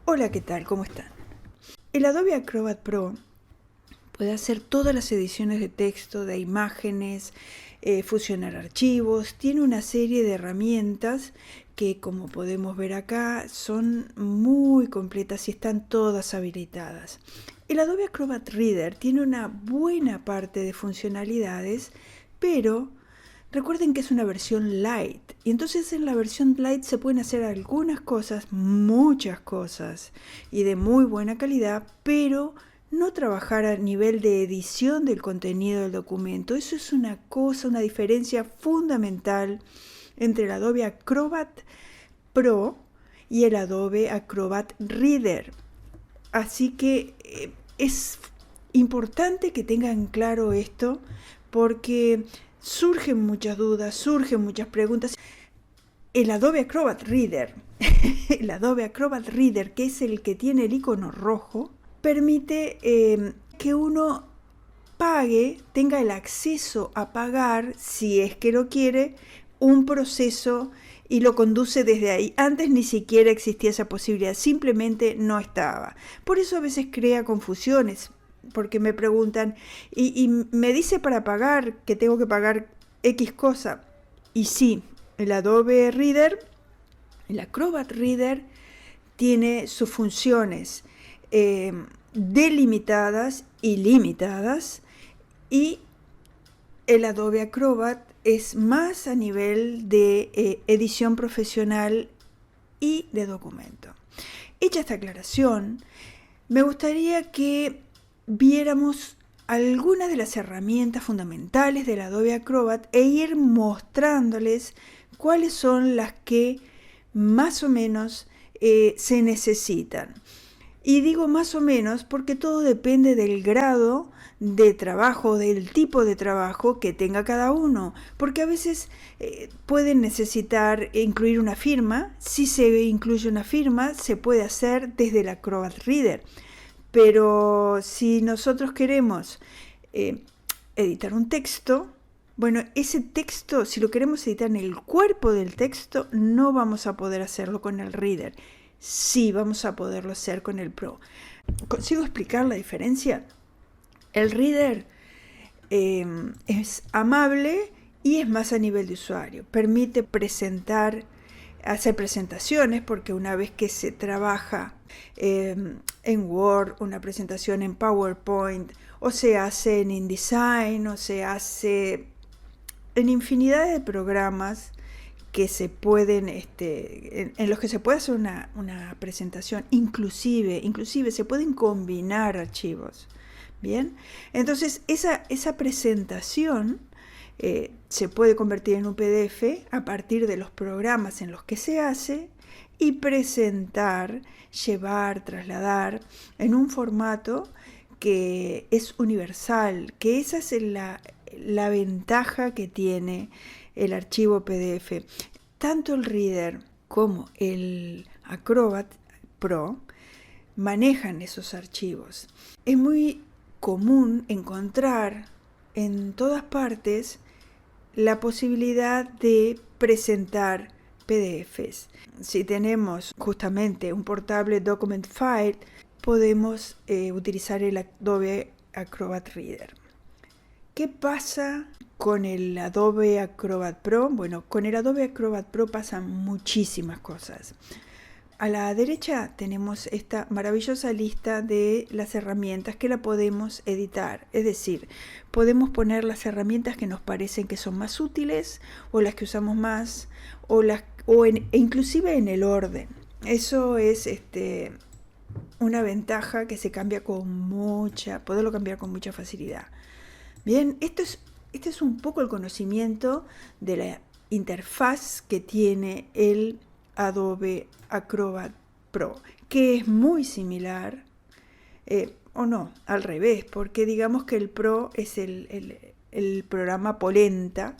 Hola, ¿qué tal? ¿Cómo están? El Adobe Acrobat Pro puede hacer todas las ediciones de texto, de imágenes, fusionar archivos. Tiene una serie de herramientas que, como podemos ver acá, son muy completas y están todas habilitadas. El Adobe Acrobat Reader tiene una buena parte de funcionalidades, pero recuerden que es una versión light, y entonces en la versión light se pueden hacer algunas cosas, muchas cosas, y de muy buena calidad, pero no trabajar a nivel de edición del contenido del documento. Eso es una cosa, una diferencia fundamental entre el Adobe Acrobat Pro y el Adobe Acrobat Reader. Así que es importante que tengan claro esto, porque surgen muchas dudas, surgen muchas preguntas. El Adobe Acrobat Reader, el Adobe Acrobat Reader, que es el que tiene el icono rojo, permite que uno pague, tenga el acceso a pagar, si es que lo quiere, un proceso y lo conduce desde ahí. Antes ni siquiera existía esa posibilidad, simplemente no estaba. Por eso a veces crea confusiones, porque me preguntan, y me dice para pagar que tengo que pagar X cosa. Y sí, el Adobe Reader, el Acrobat Reader, tiene sus funciones delimitadas y limitadas, y el Adobe Acrobat es más a nivel de edición profesional y de documento. Hecha esta aclaración, me gustaría que viéramos algunas de las herramientas fundamentales del Adobe Acrobat e ir mostrándoles cuáles son las que más o menos se necesitan. Y digo más o menos porque todo depende del grado de trabajo, del tipo de trabajo que tenga cada uno, porque a veces pueden necesitar incluir una firma. Si se incluye una firma, se puede hacer desde el Acrobat Reader, pero si nosotros queremos editar un texto, bueno, ese texto, si lo queremos editar en el cuerpo del texto, no vamos a poder hacerlo con el Reader. Sí vamos a poderlo hacer con el Pro. ¿Consigo explicar la diferencia? El Reader es amable y es más a nivel de usuario. Permite hacer presentaciones, porque una vez que se trabaja en Word, una presentación en PowerPoint, o se hace en InDesign, o se hace en infinidad de programas que se pueden, en los que se puede hacer una presentación, inclusive se pueden combinar archivos. Bien, entonces esa presentación se puede convertir en un PDF a partir de los programas en los que se hace, y presentar, llevar, trasladar en un formato que es universal, que esa es la ventaja que tiene el archivo PDF. Tanto el Reader como el Acrobat Pro manejan esos archivos. Es muy común encontrar en todas partes la posibilidad de presentar PDFs. Si tenemos justamente un portable document file, podemos utilizar el Adobe Acrobat Reader. ¿Qué pasa con el Adobe Acrobat Pro? Bueno, con el Adobe Acrobat Pro pasan muchísimas cosas. A la derecha tenemos esta maravillosa lista de las herramientas que la podemos editar. Es decir, podemos poner las herramientas que nos parecen que son más útiles, o las que usamos más, inclusive en el orden. Eso es una ventaja que se cambia poderlo cambiar con mucha facilidad. Bien, este es un poco el conocimiento de la interfaz que tiene el Adobe Acrobat Pro, que es muy similar, o no, al revés, porque digamos que el Pro es el programa polenta,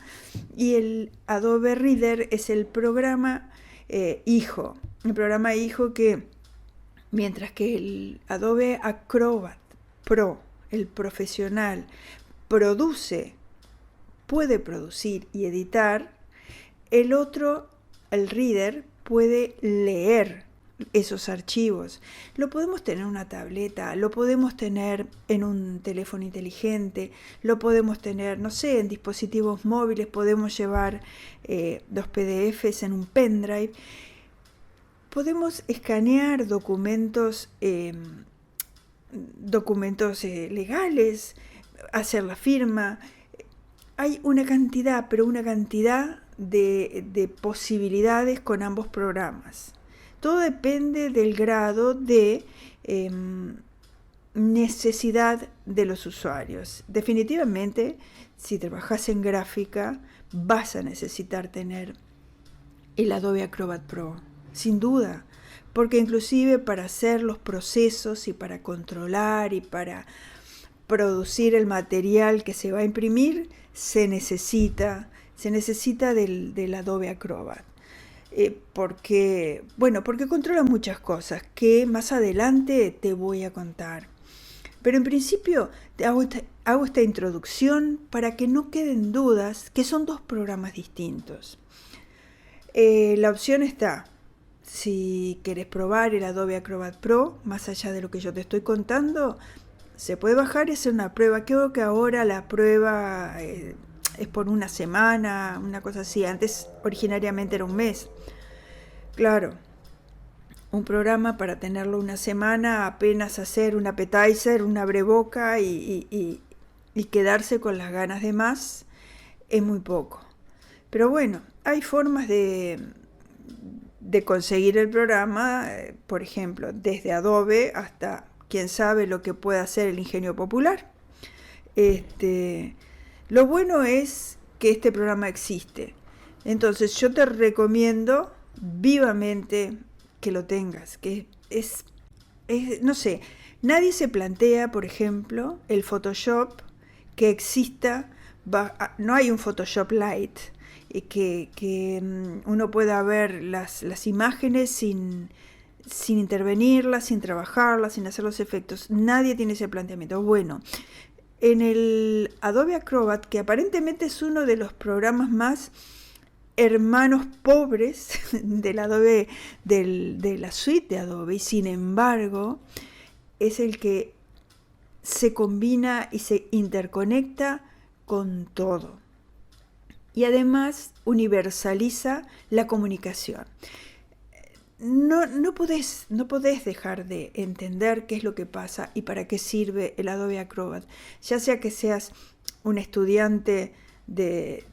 y el Adobe Reader es el programa hijo. El programa hijo que, mientras que el Adobe Acrobat Pro, el profesional, puede producir y editar, el otro, el Reader, puede leer esos archivos. Lo podemos tener en una tableta, lo podemos tener en un teléfono inteligente, lo podemos tener, no sé, en dispositivos móviles, podemos llevar los PDFs en un pendrive. Podemos escanear documentos legales, hacer la firma. Hay una cantidad, pero una cantidad de posibilidades con ambos programas. Todo depende del grado de necesidad de los usuarios. Definitivamente, si trabajas en gráfica, vas a necesitar tener el Adobe Acrobat Pro, sin duda, porque inclusive para hacer los procesos y para controlar y para producir el material que se va a imprimir, se necesita del Adobe Acrobat. Porque controla muchas cosas que más adelante te voy a contar. Pero en principio te hago esta introducción para que no queden dudas que son dos programas distintos. La opción está, si querés probar el Adobe Acrobat Pro, más allá de lo que yo te estoy contando, se puede bajar y hacer una prueba. Creo que ahora la prueba es por una semana, una cosa así. Antes originariamente era un mes. Claro, un programa para tenerlo una semana, apenas hacer un appetizer, un abreboca y quedarse con las ganas de más, es muy poco. Pero bueno, hay formas de conseguir el programa, por ejemplo, desde Adobe hasta quién sabe lo que puede hacer el ingenio popular. Lo bueno es que este programa existe. Entonces yo te recomiendo vivamente que lo tengas, que no sé, nadie se plantea, por ejemplo, el Photoshop que exista, no hay un Photoshop Lite, que uno pueda ver las imágenes sin intervenirlas, sin trabajarlas, sin hacer los efectos. Nadie tiene ese planteamiento. Bueno, en el Adobe Acrobat, que aparentemente es uno de los programas más hermanos pobres del Adobe, de la suite de Adobe, y sin embargo es el que se combina y se interconecta con todo. Y además universaliza la comunicación. No podés dejar de entender qué es lo que pasa y para qué sirve el Adobe Acrobat. Ya sea que seas un estudiante de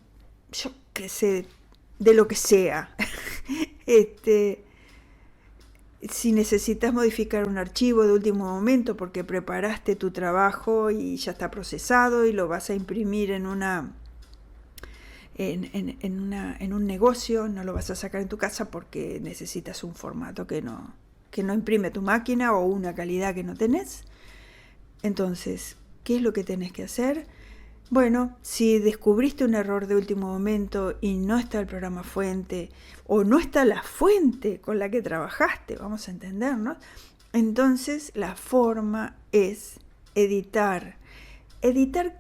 lo que sea. Si necesitas modificar un archivo de último momento porque preparaste tu trabajo y ya está procesado y lo vas a imprimir en un negocio, no lo vas a sacar en tu casa porque necesitas un formato que no imprime tu máquina o una calidad que no tenés. Entonces, ¿qué es lo que tenés que hacer? Bueno, si descubriste un error de último momento y no está el programa fuente o no está la fuente con la que trabajaste, vamos a entendernos, entonces la forma es editar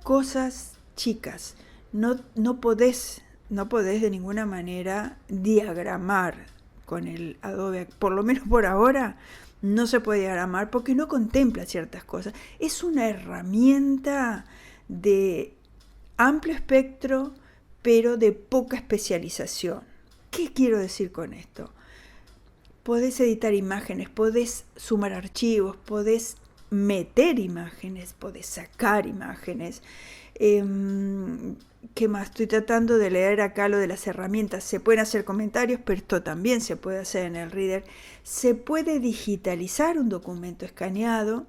cosas chicas. No podés de ninguna manera diagramar con el Adobe, por lo menos por ahora no se puede diagramar porque no contempla ciertas cosas. Es una herramienta de amplio espectro, pero de poca especialización. ¿Qué quiero decir con esto? Podés editar imágenes, podés sumar archivos, podés meter imágenes, podés sacar imágenes. ¿Qué más? Estoy tratando de leer acá lo de las herramientas. Se pueden hacer comentarios, pero esto también se puede hacer en el Reader. Se puede digitalizar un documento escaneado,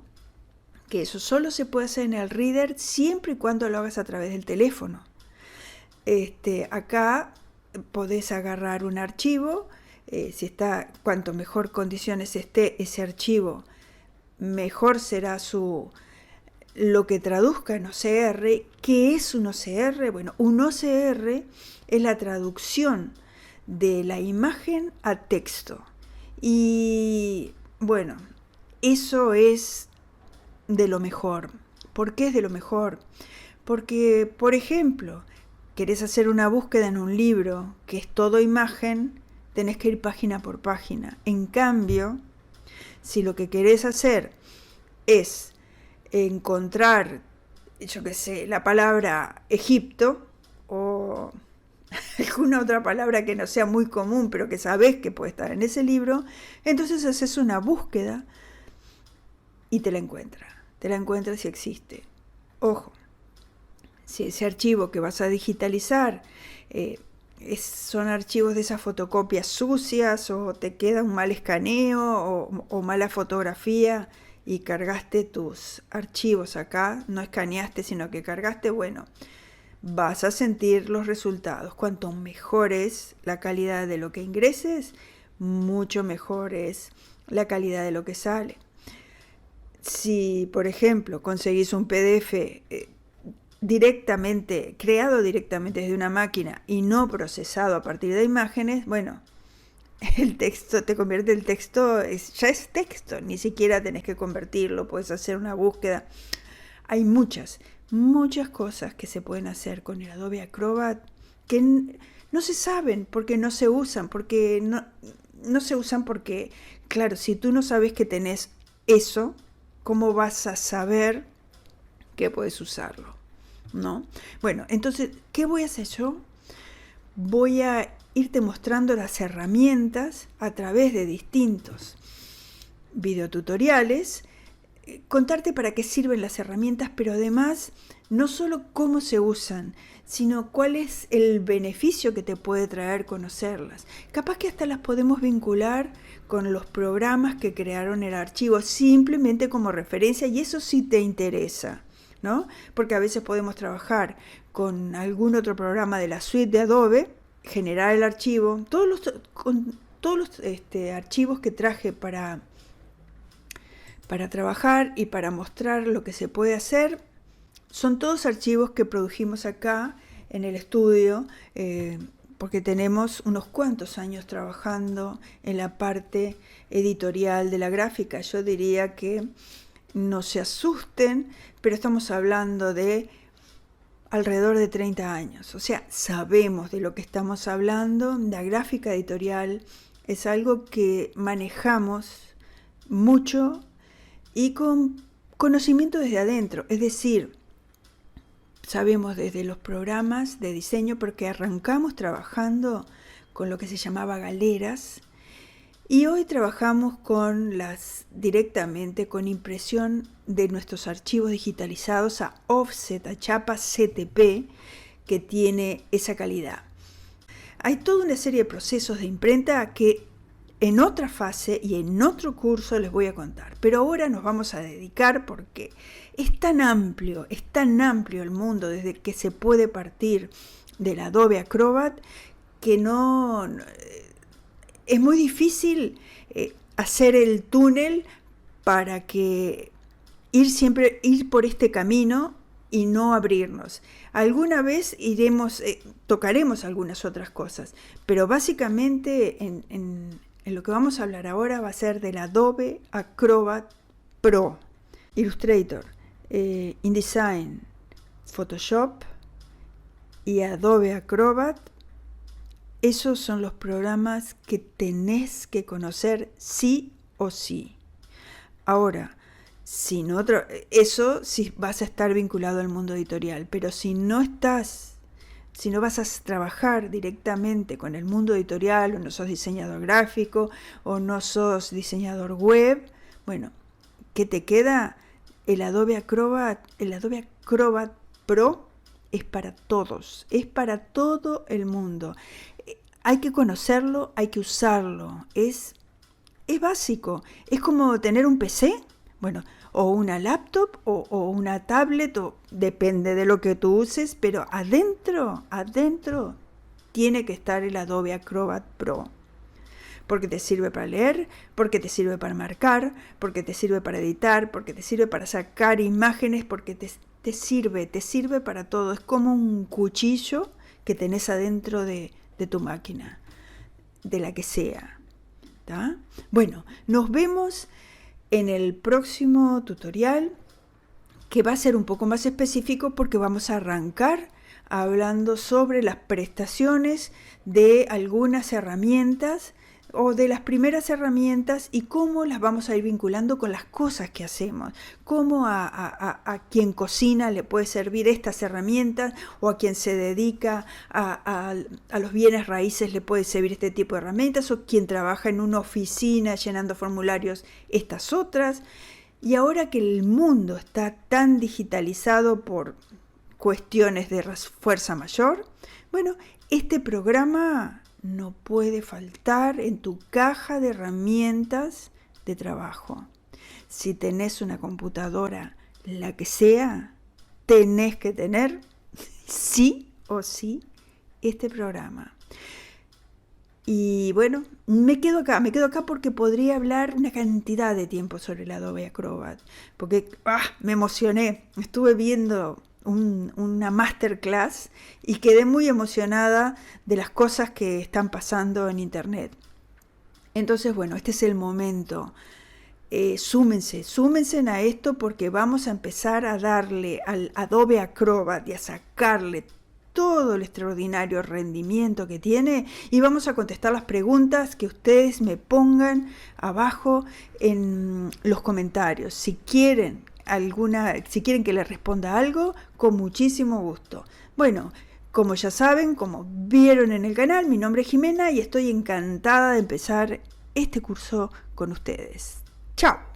que eso solo se puede hacer en el Reader siempre y cuando lo hagas a través del teléfono. Acá podés agarrar un archivo, cuanto mejor condiciones esté ese archivo, mejor será lo que traduzca en OCR. ¿Qué es un OCR? Bueno, un OCR es la traducción de la imagen a texto. Y bueno, eso es de lo mejor. ¿Por qué es de lo mejor? Porque, por ejemplo, querés hacer una búsqueda en un libro que es todo imagen, tenés que ir página por página. En cambio, si lo que querés hacer es encontrar, yo qué sé, la palabra Egipto o alguna otra palabra que no sea muy común, pero que sabés que puede estar en ese libro, entonces haces una búsqueda y te la encuentras si existe. Ojo, si ese archivo que vas a digitalizar son archivos de esas fotocopias sucias, o te queda un mal escaneo o mala fotografía y cargaste tus archivos acá, no escaneaste sino que cargaste, bueno, vas a sentir los resultados. Cuanto mejor es la calidad de lo que ingreses, mucho mejor es la calidad de lo que sale. Si, por ejemplo, conseguís un PDF creado directamente desde una máquina y no procesado a partir de imágenes, bueno, el texto te convierte el texto, ya es texto, ni siquiera tenés que convertirlo, puedes hacer una búsqueda. Hay muchas cosas que se pueden hacer con el Adobe Acrobat que no se saben porque no se usan, porque no se usan porque, claro, si tú no sabes que tenés eso, ¿cómo vas a saber que puedes usarlo? ¿No? Bueno, entonces, ¿qué voy a hacer yo? Voy a irte mostrando las herramientas a través de distintos videotutoriales, contarte para qué sirven las herramientas, pero además no solo cómo se usan, sino cuál es el beneficio que te puede traer conocerlas. Capaz que hasta las podemos vincular con los programas que crearon el archivo, simplemente como referencia, y eso sí te interesa, ¿no? Porque a veces podemos trabajar con algún otro programa de la suite de Adobe, generar el archivo, todos los archivos que traje para trabajar y para mostrar lo que se puede hacer, son todos archivos que produjimos acá en el estudio, porque tenemos unos cuantos años trabajando en la parte editorial de la gráfica. Yo diría que no se asusten, pero estamos hablando de alrededor de 30 años. O sea, sabemos de lo que estamos hablando. La gráfica editorial es algo que manejamos mucho y con conocimiento desde adentro. Es decir, sabemos desde los programas de diseño, porque arrancamos trabajando con lo que se llamaba galeras, y hoy trabajamos directamente con impresión de nuestros archivos digitalizados a offset, a chapa CTP, que tiene esa calidad. Hay toda una serie de procesos de imprenta que en otra fase y en otro curso les voy a contar. Pero ahora nos vamos a dedicar, porque es tan amplio el mundo desde que se puede partir del Adobe Acrobat, que es muy difícil hacer el túnel para que ir por este camino y no abrirnos. Alguna vez tocaremos algunas otras cosas, pero básicamente en lo que vamos a hablar ahora va a ser del Adobe Acrobat Pro, Illustrator, InDesign, Photoshop y Adobe Acrobat. Esos son los programas que tenés que conocer sí o sí. Ahora, si vas a estar vinculado al mundo editorial, pero si no vas a trabajar directamente con el mundo editorial, o no sos diseñador gráfico, o no sos diseñador web, bueno, ¿qué te queda? El Adobe Acrobat Pro es para todos, es para todo el mundo. Hay que conocerlo, hay que usarlo, es básico. Es como tener un PC, bueno, o una laptop o una tablet, depende de lo que tú uses, pero adentro tiene que estar el Adobe Acrobat Pro. Porque te sirve para leer, porque te sirve para marcar, porque te sirve para editar, porque te sirve para sacar imágenes, porque te sirve para todo. Es como un cuchillo que tenés adentro de tu máquina, de la que sea. ¿Tá? Bueno, nos vemos en el próximo tutorial, que va a ser un poco más específico, porque vamos a arrancar hablando sobre las prestaciones de algunas herramientas o de las primeras herramientas y cómo las vamos a ir vinculando con las cosas que hacemos, cómo a quien cocina le puede servir estas herramientas o a quien se dedica a los bienes raíces le puede servir este tipo de herramientas o quien trabaja en una oficina llenando formularios estas otras. Y ahora que el mundo está tan digitalizado por cuestiones de fuerza mayor, bueno, este programa no puede faltar en tu caja de herramientas de trabajo. Si tenés una computadora, la que sea, tenés que tener sí o sí este programa. Y bueno, me quedo acá porque podría hablar una cantidad de tiempo sobre el Adobe Acrobat, porque me emocioné, estuve viendo una masterclass y quedé muy emocionada de las cosas que están pasando en internet. Entonces, bueno, este es el momento. Súmense a esto porque vamos a empezar a darle al Adobe Acrobat y a sacarle todo el extraordinario rendimiento que tiene y vamos a contestar las preguntas que ustedes me pongan abajo en los comentarios. Si quieren que les responda algo, con muchísimo gusto. Bueno, como ya saben, como vieron en el canal, mi nombre es Jimena y estoy encantada de empezar este curso con ustedes. ¡Chao!